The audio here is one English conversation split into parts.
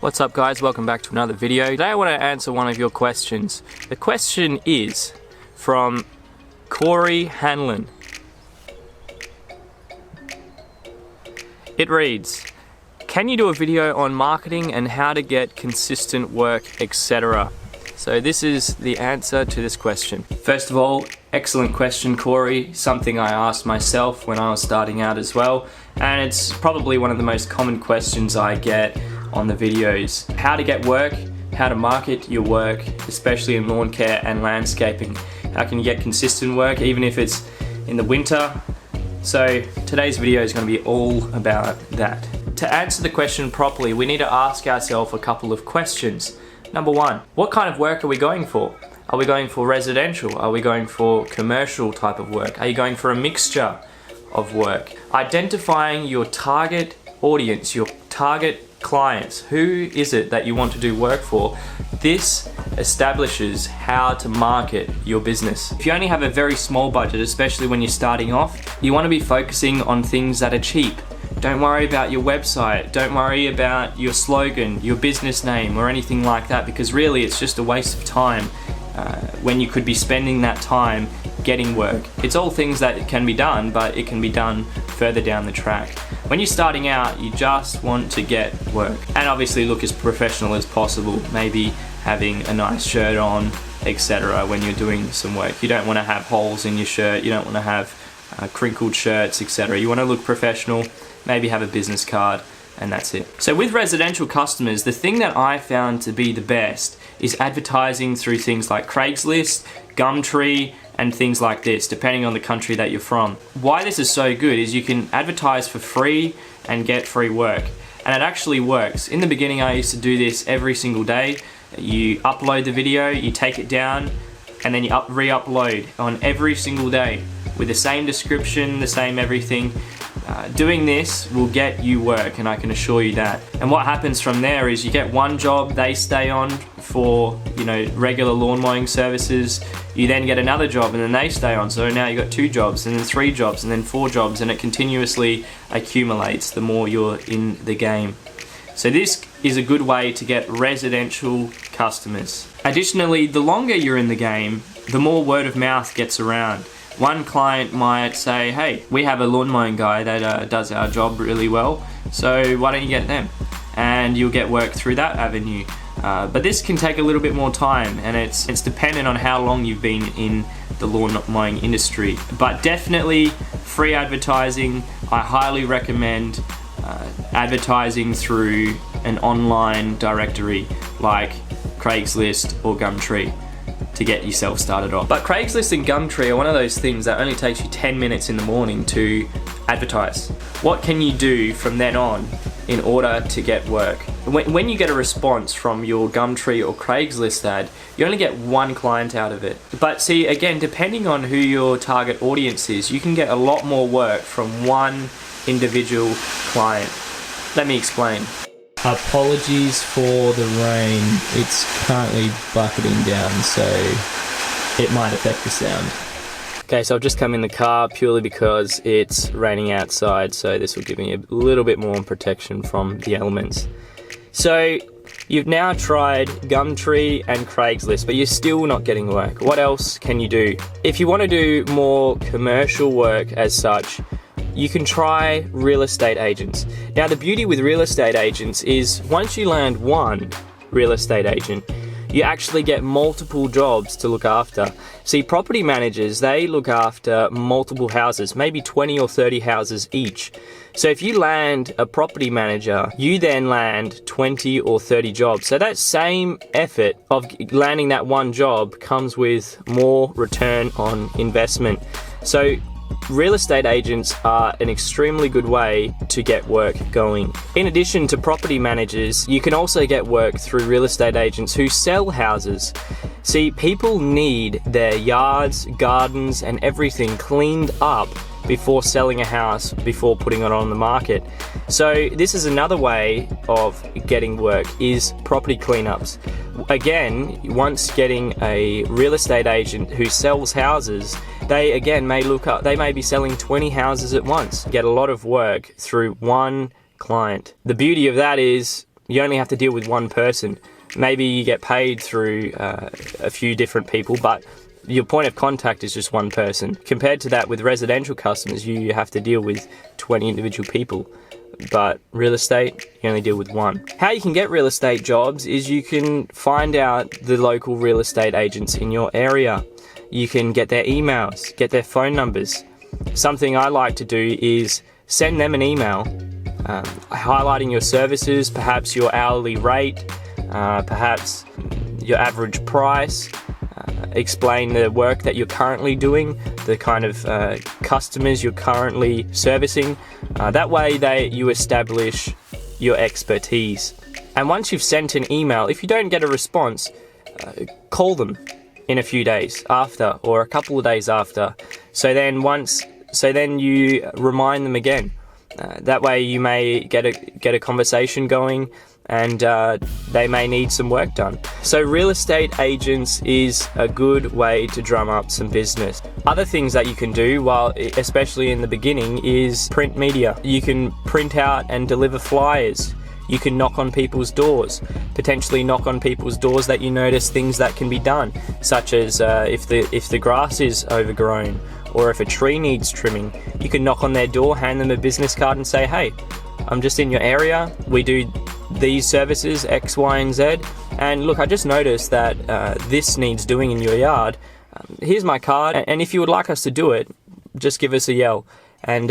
What's up guys, welcome back to another video. Today I want to answer one of your questions. The question is from Corey Hanlon. It reads, can you do a video on marketing and how to get consistent work, etc.? So this is the answer to this question. First of all, excellent question, Corey. Something I asked myself when I was starting out as well, and it's probably one of the most common questions I get on the videos. How to get work, how to market your work, especially in lawn care and landscaping. How can you get consistent work even if it's in the winter? So today's video is going to be all about that. To answer the question properly, we need to ask ourselves a couple of questions. Number one, what kind of work are we going for? Are we going for residential? Are we going for commercial type of work? Are you going for a mixture of work? Identifying your target audience, your target clients. Who is it that you want to do work for? This establishes how to market your business. If you only have a very small budget, especially when you're starting off, you want to be focusing on things that are cheap. Don't worry about your website, don't worry about your slogan, your business name or anything like that, because really it's just a waste of time when you could be spending that time getting work. It's all things that can be done, but it can be done further down the track. When you're starting out, you just want to get work. And obviously look as professional as possible, maybe having a nice shirt on, etc. when you're doing some work. You don't want to have holes in your shirt, you don't want to have crinkled shirts, etc. You want to look professional, maybe have a business card, and that's it. So with residential customers, the thing that I found to be the best is advertising through things like Craigslist, Gumtree, and things like this, depending on the country that you're from. Why this is so good is you can advertise for free and get free work. And it actually works. In the beginning, I used to do this every single day. You upload the video, you take it down, and then you re-upload on every single day with the same description, the same everything. Doing this will get you work, and I can assure you that. And what happens from there is you get one job, they stay on for, regular lawn mowing services. You then get another job and then they stay on. So now you've got 2 jobs and then 3 jobs and then 4 jobs, and it continuously accumulates the more you're in the game. So this is a good way to get residential customers. Additionally, the longer you're in the game, the more word of mouth gets around. One client might say, hey, we have a lawn mowing guy that does our job really well, so why don't you get them? And you'll get work through that avenue. But this can take a little bit more time, and it's dependent on how long you've been in the lawn mowing industry. But definitely free advertising. I highly recommend advertising through an online directory like Craigslist or Gumtree to get yourself started off. But Craigslist and Gumtree are one of those things that only takes you 10 minutes in the morning to advertise. What can you do from then on in order to get work? When you get a response from your Gumtree or Craigslist ad, you only get 1 client out of it. But see, again, depending on who your target audience is, you can get a lot more work from 1 individual client. Let me explain. Apologies for the rain. It's currently bucketing down, so it might affect the sound. Okay, so I've just come in the car purely because it's raining outside, so this will give me a little bit more protection from the elements. So you've now tried Gumtree and Craigslist, but you're still not getting work. What else can you do? If you want to do more commercial work as such, you can try real estate agents. Now, the beauty with real estate agents is once you land 1 real estate agent, you actually get multiple jobs to look after. See, property managers, they look after multiple houses, maybe 20 or 30 houses each. So if you land a property manager, you then land 20 or 30 jobs. So that same effort of landing that 1 job comes with more return on investment. So real estate agents are an extremely good way to get work going. In addition to property managers, you can also get work through real estate agents who sell houses. See, people need their yards, gardens, and everything cleaned up before selling a house, before putting it on the market. So this is another way of getting work, is property cleanups. Again, once getting a real estate agent who sells houses, they again they may be selling 20 houses at once, get a lot of work through 1 client. The beauty of that is you only have to deal with one person. Maybe you get paid through a few different people, but your point of contact is just one person. Compared to that, with residential customers, you have to deal with 20 individual people. But real estate, you only deal with one. How you can get real estate jobs is you can find out the local real estate agents in your area. You can get their emails, get their phone numbers. Something I like to do is send them an email highlighting your services, perhaps your hourly rate, perhaps your average price, explain the work that you're currently doing, the kind of customers you're currently servicing. That way you establish your expertise. And once you've sent an email, if you don't get a response, call them in a few days after, or a couple of days after. So then you remind them again. That way you may get a conversation going, and they may need some work done. So real estate agents is a good way to drum up some business. Other things that you can do, especially in the beginning, is print media. You can print out and deliver flyers. You can knock on people's doors, potentially knock on people's doors that you notice things that can be done, such as if the grass is overgrown, or if a tree needs trimming. You can knock on their door, hand them a business card and say, hey, I'm just in your area, we do these services X, Y, and Z, and look, I just noticed that this needs doing in your yard. Here's my card, and if you would like us to do it, just give us a yell, and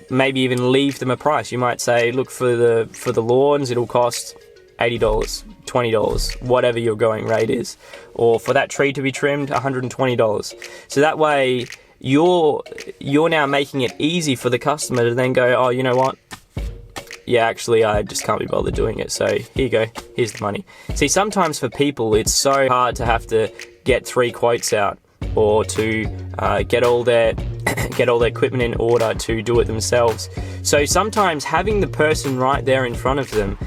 maybe even leave them a price. You might say, look, for the lawns it'll cost $80, $20, whatever your going rate is, or for that tree to be trimmed, $120. So that way you're now making it easy for the customer to then go, oh, you know what? Yeah, actually, I just can't be bothered doing it, so here you go, here's the money. See, sometimes for people, it's so hard to have to get 3 quotes out, or to get all their equipment in order to do it themselves. So sometimes having the person right there in front of them,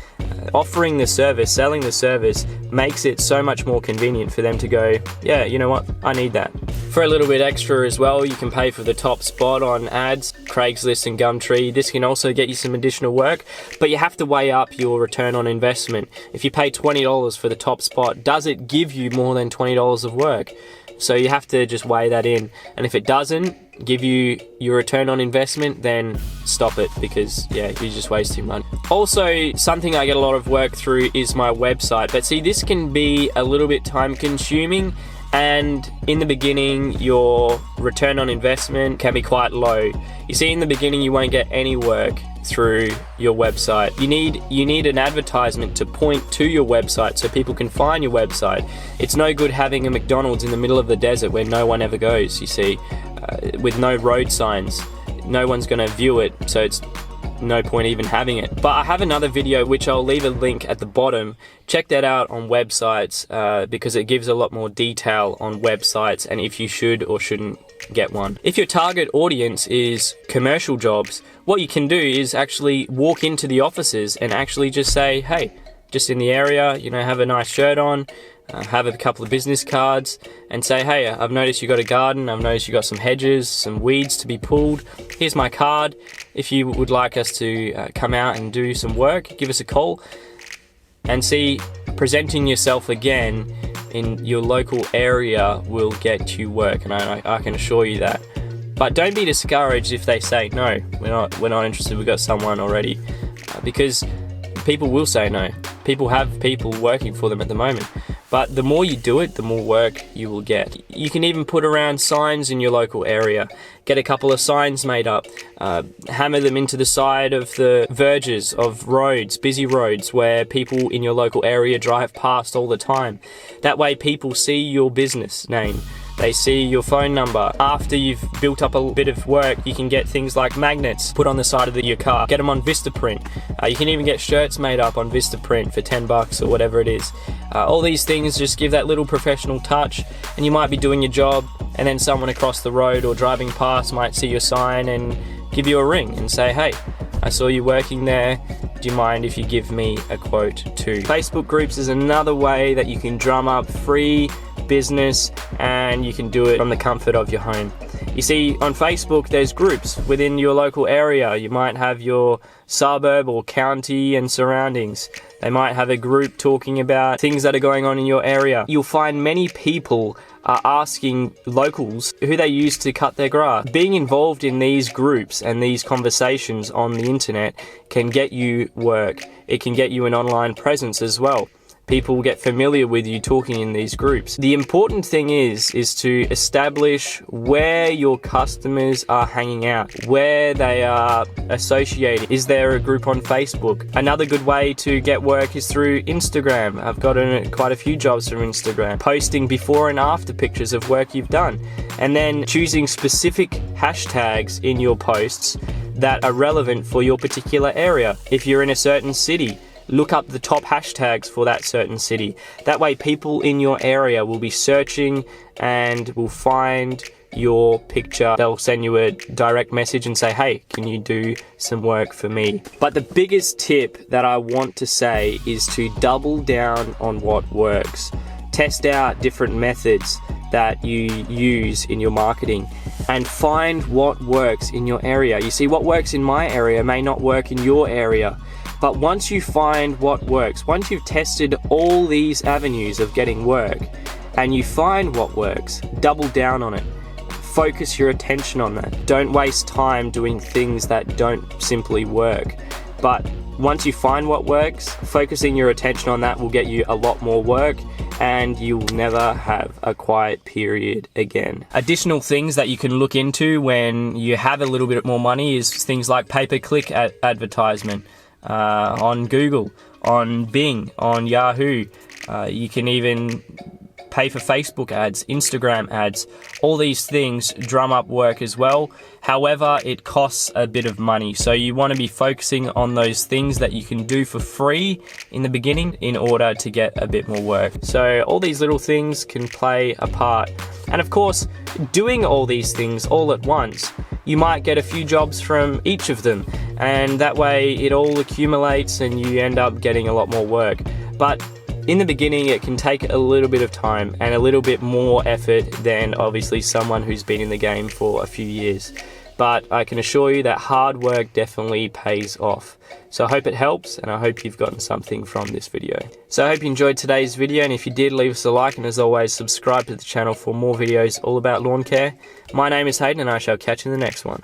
offering the service, selling the service, makes it so much more convenient for them to go, yeah, you know what, I need that. For a little bit extra as well, you can pay for the top spot on ads, Craigslist and Gumtree. This can also get you some additional work, but you have to weigh up your return on investment. If you pay $20 for the top spot, does it give you more than $20 of work? So you have to just weigh that in. And if it doesn't give you your return on investment, then stop it, because yeah, you're just wasting money. Also, something I get a lot of work through is my website. But see, this can be a little bit time consuming, and in the beginning your return on investment can be quite low. You see, in the beginning you won't get any work through your website. You need an advertisement to point to your website so people can find your website. It's no good having a McDonald's in the middle of the desert where no one ever goes, you see, with no road signs. No one's going to view it, so it's no point even having it. But I have another video which I'll leave a link at the bottom. Check that out on websites, because it gives a lot more detail on websites and if you should or shouldn't get one. If your target audience is commercial jobs, what you can do is actually walk into the offices and actually just say, hey, just in the area, you know, have a nice shirt on, have a couple of business cards, and say, hey, I've noticed you got a garden, I've noticed you got some hedges, some weeds to be pulled. Here's my card. If you would like us to come out and do some work, give us a call. And see, presenting yourself again in your local area will get you work, and I can assure you that. But don't be discouraged if they say, no, we're not interested, we've got someone already, because people will say no. People have people working for them at the moment. But the more you do it, the more work you will get. You can even put around signs in your local area. Get a couple of signs made up. Hammer them into the side of the verges of roads, busy roads, where people in your local area drive past all the time. That way people see your business name. They see your phone number. After you've built up a bit of work, you can get things like magnets put on the side of your car. Get them on Vistaprint. You can even get shirts made up on Vistaprint for $10 or whatever it is. All these things just give that little professional touch, and you might be doing your job, and then someone across the road or driving past might see your sign and give you a ring and say, hey, I saw you working there. Do you mind if you give me a quote too? Facebook groups is another way that you can drum up free business, and you can do it from the comfort of your home. You see, on Facebook there's groups within your local area. You might have your suburb or county and surroundings. They might have a group talking about things that are going on in your area. You'll find many people are asking locals who they use to cut their grass. Being involved in these groups and these conversations on the internet can get you work. It can get you an online presence as well. People will get familiar with you talking in these groups. The important thing is to establish where your customers are hanging out, where they are associated. Is there a group on Facebook? Another good way to get work is through Instagram. I've gotten quite a few jobs from Instagram. Posting before and after pictures of work you've done, and then choosing specific hashtags in your posts that are relevant for your particular area. If you're in a certain city, look up the top hashtags for that certain city. That way people in your area will be searching and will find your picture. They'll send you a direct message and say, hey, can you do some work for me? But the biggest tip that I want to say is to double down on what works. Test out different methods that you use in your marketing and find what works in your area. You see, what works in my area may not work in your area. But once you find what works, once you've tested all these avenues of getting work and you find what works, double down on it. Focus your attention on that. Don't waste time doing things that don't simply work. But once you find what works, focusing your attention on that will get you a lot more work, and you'll never have a quiet period again. Additional things that you can look into when you have a little bit more money is things like pay-per-click advertisement. On Google, on Bing, on Yahoo. You can even pay for Facebook ads, Instagram ads. All these things drum up work as well. However, it costs a bit of money. So you want to be focusing on those things that you can do for free in the beginning in order to get a bit more work. So all these little things can play a part. And of course, doing all these things all at once, you might get a few jobs from each of them, and that way it all accumulates and you end up getting a lot more work. But in the beginning, it can take a little bit of time and a little bit more effort than obviously someone who's been in the game for a few years. But I can assure you that hard work definitely pays off. So I hope it helps, and I hope you've gotten something from this video. So I hope you enjoyed today's video, and if you did, leave us a like, and as always, subscribe to the channel for more videos all about lawn care. My name is Hayden, and I shall catch you in the next one.